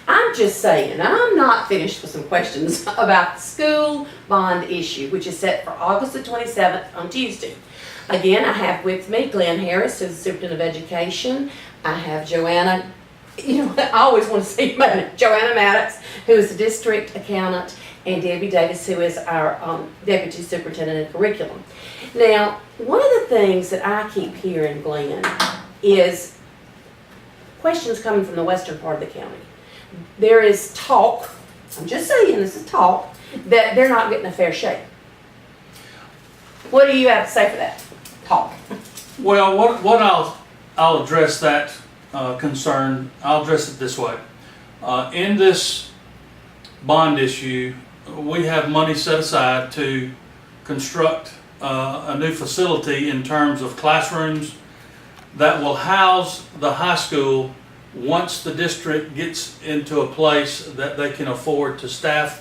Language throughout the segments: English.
I'm just saying, I'm not finished with some questions about the school bond issue, which is set for August the 27th on Tuesday. Again, I have with me Glenn Harris, who's the Superintendent of Education. I have Joanna, I always want to see Joanna Maddox, who is the District Accountant, and Debbie Davis, who is our Deputy Superintendent of Curriculum. Now, one of the things that I keep hearing, Glenn, is questions coming from the western part of the county. There is talk, I'm just saying, this is talk, that they're not getting a fair shake. What do you have to say for that talk? Well, what I'll address that concern. I'll address it this way. In this bond issue, we have money set aside to construct a new facility in terms of classrooms that will house the high school once the district gets into a place that they can afford to staff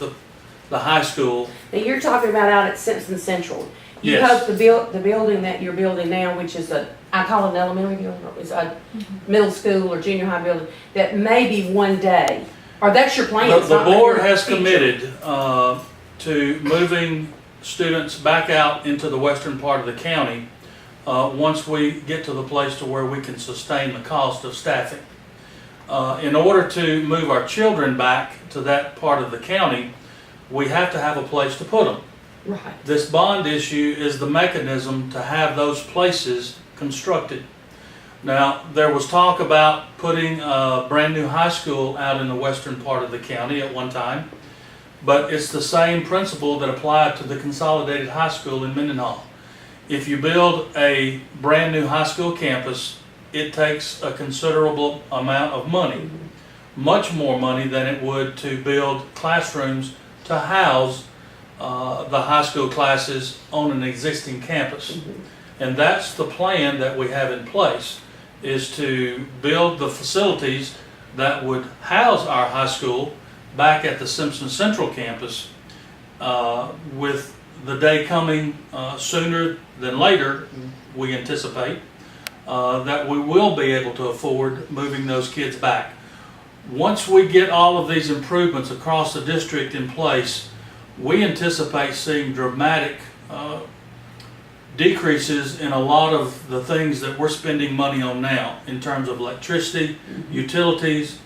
the high school. Now you're talking about out at Simpson Central. You Yes. hope the building that you're building now, which is I call it an elementary building, or is a middle school or junior high building, that maybe one day, or that's your plan. The board has committed to moving students back out into the western part of the county once we get to the place to where we can sustain the cost of staffing. In order to move our children back to that part of the county, we have to have a place to put them. Right. This bond issue is the mechanism to have those places constructed. Now, there was talk about putting a brand new high school out in the western part of the county at one time, but it's the same principle that applied to the consolidated high school in Mendenhall. If you build a brand new high school campus, it takes a considerable amount of money, much more money than it would to build classrooms to house the high school classes on an existing campus. And that's the plan that we have in place, is to build the facilities that would house our high school back at the Simpson Central campus, with the day coming sooner than later, we anticipate, that we will be able to afford moving those kids back. Once we get all of these improvements across the district in place, we anticipate seeing dramatic decreases in a lot of the things that we're spending money on now in terms of electricity, utilities.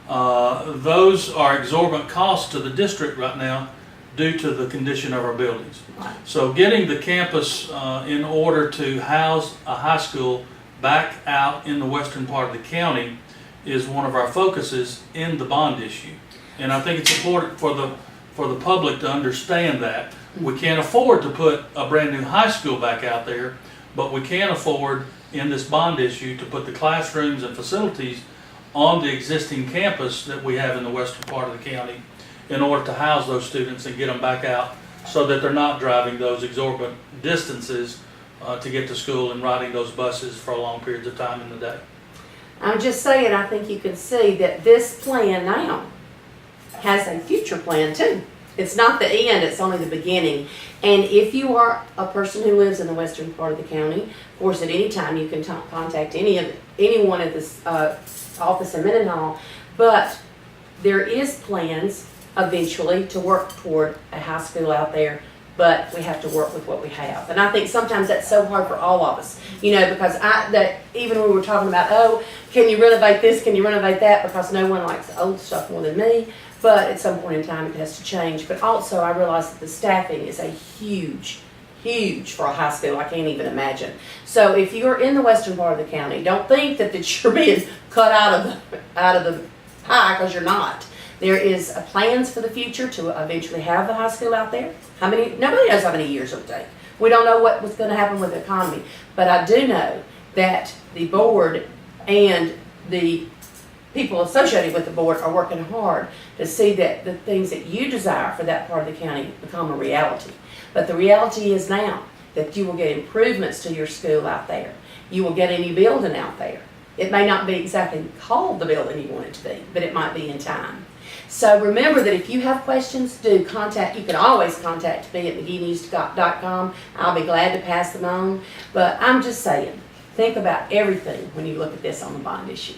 Those are exorbitant costs to the district right now due to the condition of our buildings. So getting the campus in order to house a high school back out in the western part of the county is one of our focuses in the bond issue. And I think it's important for the public to understand that. We can't afford to put a brand new high school back out there, but we can afford in this bond issue to put the classrooms and facilities on the existing campus that we have in the western part of the county in order to house those students and get them back out so that they're not driving those exorbitant distances to get to school and riding those buses for long periods of time in the day. I'm just saying, I think you can see that this plan now has a future plan too. It's not the end, it's only the beginning. And if you are a person who lives in the western part of the county, of course, at any time you can contact anyone at this office in Mendenhall, but there is plans eventually to work toward a high school out there, but we have to work with what we have. And I think sometimes that's so hard for all of us, because even when we were talking about, oh, can you renovate this, can you renovate that, because no one likes the old stuff more than me, but at some point in time it has to change. But also I realize that the staffing is a huge for a high school. I can't even imagine. So if you're in the western part of the county, don't think that you're being cut out of the pie, because you're not. There is plans for the future to eventually have the high school out there. Nobody knows how many years it'll take. We don't know what was going to happen with the economy, but I do know that the board and the people associated with the board are working hard to see that the things that you desire for that part of the county become a reality. But the reality is now that you will get improvements to your school out there. You will get a new building out there. It may not be exactly called the building you want it to be, but it might be in time. So remember that if you have questions, you can always contact me at MageeNews.com. I'll be glad to pass them on. But I'm just saying, think about everything when you look at this on the bond issue.